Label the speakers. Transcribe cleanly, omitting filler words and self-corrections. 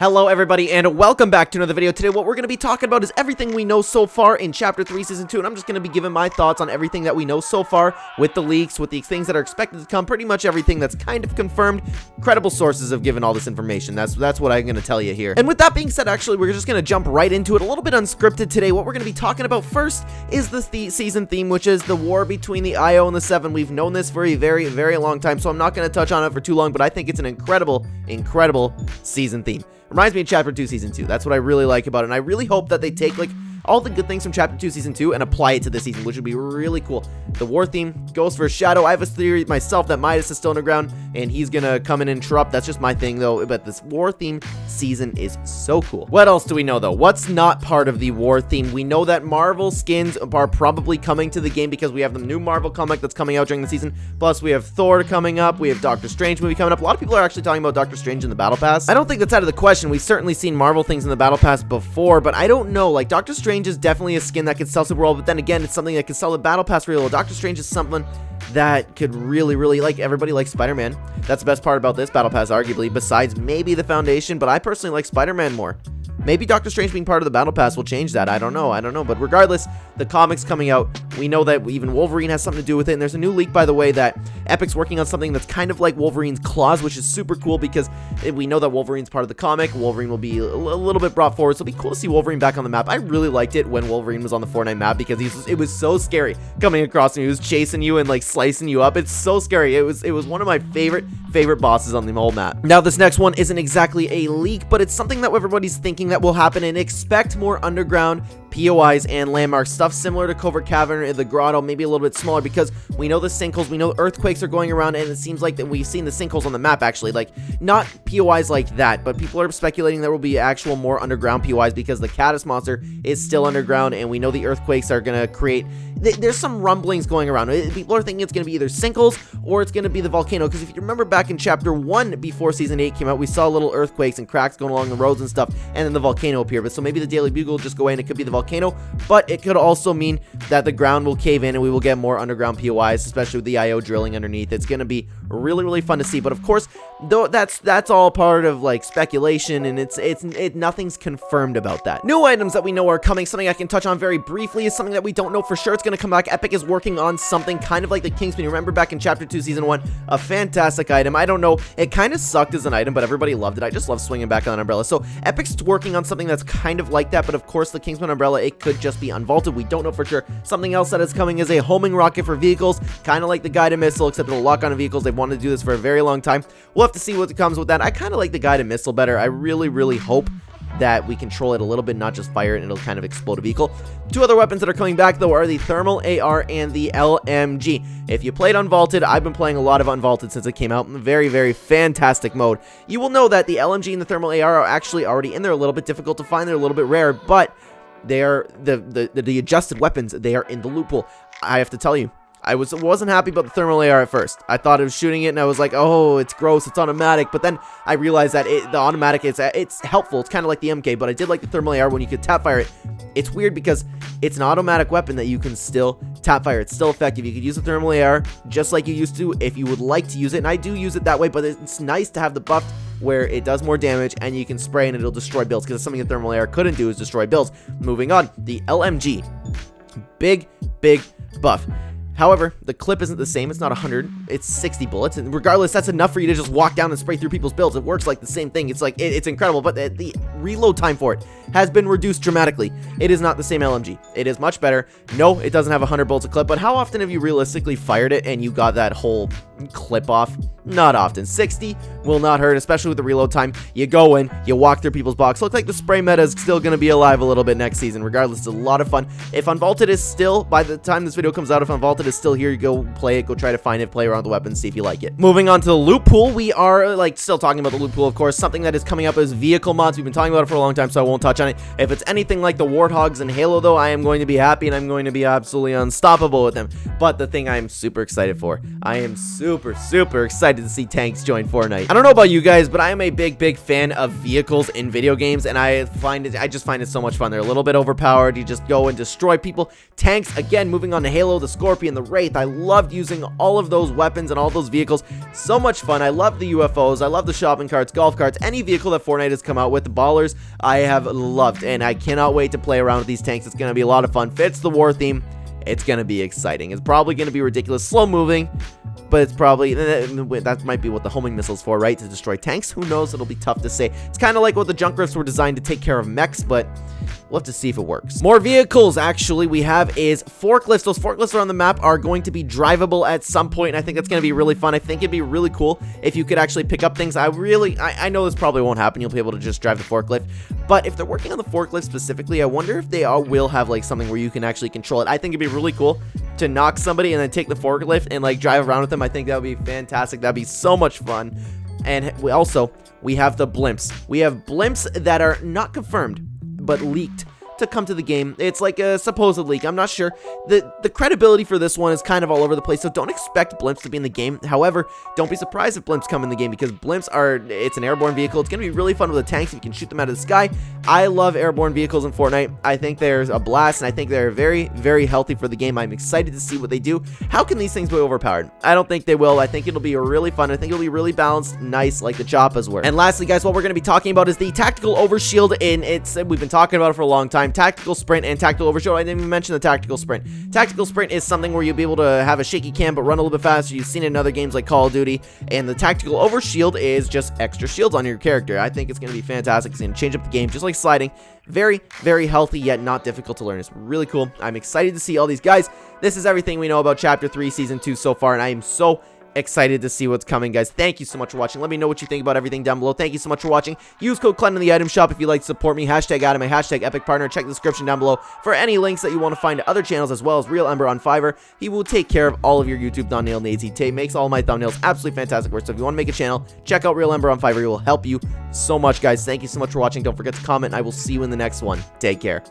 Speaker 1: Hello everybody and welcome back to another video. Today what we're going to be talking about is everything we know so far in Chapter 3 Season 2, and I'm just going to be giving my thoughts on everything that we know so far with the leaks, with the things that are expected to come, pretty much everything that's kind of confirmed. Credible sources have given all this information. That's what I'm going to tell you here. And with that being said, actually, we're just going to jump right into it, a little bit unscripted today. What we're going to be talking about first is the season theme, which is the war between the IO and the 7. We've known this for a very, very long time, so I'm not going to touch on it for too long, but I think it's an incredible season theme. Reminds me of Chapter 2 Season 2. That's what I really like about it, and I really hope that they take, like, all the good things from Chapter 2 Season 2 and apply it to this season, which would be really cool. The war theme goes for Shadow. I have a theory myself that Midas is still underground, and he's gonna come in and interrupt. That's just my thing, though, but this war theme season is so cool. What else do we know, though? What's not part of the war theme? We know that Marvel skins are probably coming to the game because we have the new Marvel comic that's coming out during the season, plus we have Thor coming up, we have Doctor Strange movie coming up. A lot of people are actually talking about Doctor Strange in the Battle Pass. I don't think that's out of the question. We've certainly seen Marvel things in the Battle Pass before, but I don't know. Like, Doctor Strange is definitely a skin that could sell super well, but then again, it's something that could sell the Battle Pass really well. Doctor Strange is something that could really, like, everybody likes Spider-Man. That's the best part about this Battle Pass, arguably, besides maybe the Foundation, but I personally like Spider-Man more. Maybe Doctor Strange being part of the Battle Pass will change that. I don't know. But regardless, the comic's coming out. We know that even Wolverine has something to do with it. And there's a new leak, by the way, that Epic's working on something that's kind of like Wolverine's claws, which is super cool because we know that Wolverine's part of the comic. Wolverine will be a little bit brought forward. So it'll be cool to see Wolverine back on the map. I really liked it when Wolverine was on the Fortnite map because it was so scary coming across him. He was chasing you and, like, slicing you up. It's so scary. It was one of my favorite bosses on the whole map. Now, this next one isn't exactly a leak, but it's something that everybody's thinking that will happen, and expect more underground POIs and landmarks, stuff similar to Covert Cavern, the Grotto, maybe a little bit smaller, because we know the sinkholes, we know earthquakes are going around, and it seems like that we've seen the sinkholes on the map, actually, like, not POIs like that, but people are speculating there will be actual more underground POIs because the Caddis monster is still underground, and we know the earthquakes are going to create, there's some rumblings going around. People are thinking it's going to be either sinkholes or it's going to be the volcano, because if you remember back in Chapter 1 before Season 8 came out, we saw little earthquakes and cracks going along the roads and stuff, and then the volcano appeared. But so maybe the Daily Bugle will just go away and it could be the volcano, but it could also mean that the ground will cave in and we will get more underground POIs, especially with the IO drilling underneath. It's going to be really fun to see, but of course, though that's all part of, like, speculation, and nothing's confirmed about that. New items that we know are coming, something I can touch on very briefly, is something that we don't know for sure. It's going to come back. Epic is working on something kind of like the Kingsman. You remember back in Chapter 2 Season 1, a fantastic item. I don't know, it kind of sucked as an item, but everybody loved it. I just love swinging back on an umbrella. So Epic's working on something that's kind of like that, but of course the Kingsman umbrella, it could just be unvaulted. We don't know for sure. Something else that is coming is a homing rocket for vehicles, kind of like the guided missile, except it'll lock on vehicles. They've wanted to do this for a very long time. We'll have to see what comes with that. I kind of like the guided missile better. I really hope that we control it a little bit, not just fire it and it'll kind of explode a vehicle. Two other weapons that are coming back, though, are the thermal AR and the LMG. If you played Unvaulted, I've been playing a lot of Unvaulted since it came out. Very fantastic mode. You will know that the LMG and the thermal AR are actually already in there. A little bit difficult to find. They're a little bit rare, but they are the adjusted weapons. They are in the loot pool. I have to tell you, I wasn't happy about the thermal AR at first. I thought it was shooting it, and I was like, oh, it's gross, it's automatic. But then I realized that the automatic, it's helpful. It's kind of like the MK, but I did like the thermal AR when you could tap fire it. It's weird because it's an automatic weapon that you can still tap fire. It's still effective. You could use the thermal AR just like you used to if you would like to use it, and I do use it that way, but it's nice to have the buff where it does more damage and you can spray and it'll destroy builds, because something the thermal AR couldn't do is destroy builds. Moving on, the LMG. Big buff. However, the clip isn't the same. It's not 100. It's 60 bullets. And regardless, that's enough for you to just walk down and spray through people's builds. It works like the same thing. It's like, it's incredible. But the reload time for it has been reduced dramatically. It is not the same LMG. It is much better. No, it doesn't have 100 bullets a clip. But how often have you realistically fired it and you got that whole clip off? Not often. 60 will not hurt, especially with the reload time. You go in, you walk through people's box. Looks like the spray meta is still going to be alive a little bit next season. Regardless, it's a lot of fun. If Unvaulted is still, by the time this video comes out, if Unvaulted is still here, you go play it, go try to find it, play around with the weapons, see if you like it. Moving on to the loot pool, we are, like, still talking about the loot pool, of course. Something that is coming up is vehicle mods. We've been talking talking about it for a long time, so I won't touch on it. If it's anything like the Warthogs in Halo, though, I am going to be happy, and I'm going to be absolutely unstoppable with them. But the thing I am super excited for, I am super excited to see tanks join Fortnite. I don't know about you guys, but I am a big fan of vehicles in video games, and I just find it so much fun. They're a little bit overpowered. You just go and destroy people. Tanks, again, moving on to Halo, the Scorpion, the Wraith. I loved using all of those weapons and all those vehicles. So much fun. I love the UFOs. I love the shopping carts, golf carts, any vehicle that Fortnite has come out with. The Ballers, I have loved, and I cannot wait to play around with these tanks. It's going to be a lot of fun. Fits the war theme. It's going to be exciting. It's probably going to be ridiculous, slow moving, but it's probably, that might be what the homing missile's for, right? To destroy tanks? Who knows? It'll be tough to say. It's kind of like what the junk rifts were designed to take care of mechs, but we'll have to see if it works. More vehicles, actually, we have is forklifts. Those forklifts around the map are going to be drivable at some point, and I think that's going to be really fun. I think it'd be really cool if you could actually pick up things. I know this probably won't happen. You'll be able to just drive the forklift, but if they're working on the forklift specifically, I wonder if they will have like something where you can actually control it. I think it'd be really cool to knock somebody and then take the forklift and like drive around with them. I think that would be fantastic. That'd be so much fun. And we have the blimps. We have blimps that are not confirmed, but leaked to come to the game. It's like a supposed leak. I'm not sure. The credibility for this one is kind of all over the place, so don't expect blimps to be in the game. However, don't be surprised if blimps come in the game, because blimps it's an airborne vehicle. It's going to be really fun with the tanks if you can shoot them out of the sky. I love airborne vehicles in Fortnite. I think there's a blast, and I think they're very healthy for the game. I'm excited to see what they do. How can these things be overpowered? I don't think they will. I think it'll be really fun. I think it'll be really balanced, nice, like the Choppas were. And lastly, guys, what we're going to be talking about is the tactical overshield, and we've been talking about it for a long time. Tactical sprint and tactical overshield. I didn't even mention the tactical sprint. Tactical sprint is something where you'll be able to have a shaky cam but run a little bit faster. You've seen it in other games like Call of Duty. And the tactical overshield is just extra shields on your character. I think it's going to be fantastic. It's going to change up the game just like sliding. Very healthy, yet not difficult to learn. It's really cool. I'm excited to see all these guys. This is everything we know about Chapter 3 Season 2 so far, and I am so excited to see what's coming, guys. Thank you so much for watching. Let me know what you think about everything down below. Thank you so much for watching. Use code Clen in the item shop if you'd like to support me. Hashtag Adam, hashtag Epic Partner. Check the description down below for any links that you want to find to other channels, as well as Real Ember on Fiverr. He will take care of all of your YouTube thumbnail needs. He makes all my thumbnails absolutely fantastic work. So if you want to make a channel, check out Real Ember on Fiverr. He will help you so much, guys. Thank you so much for watching. Don't forget to comment, and I will see you in the next one. Take care.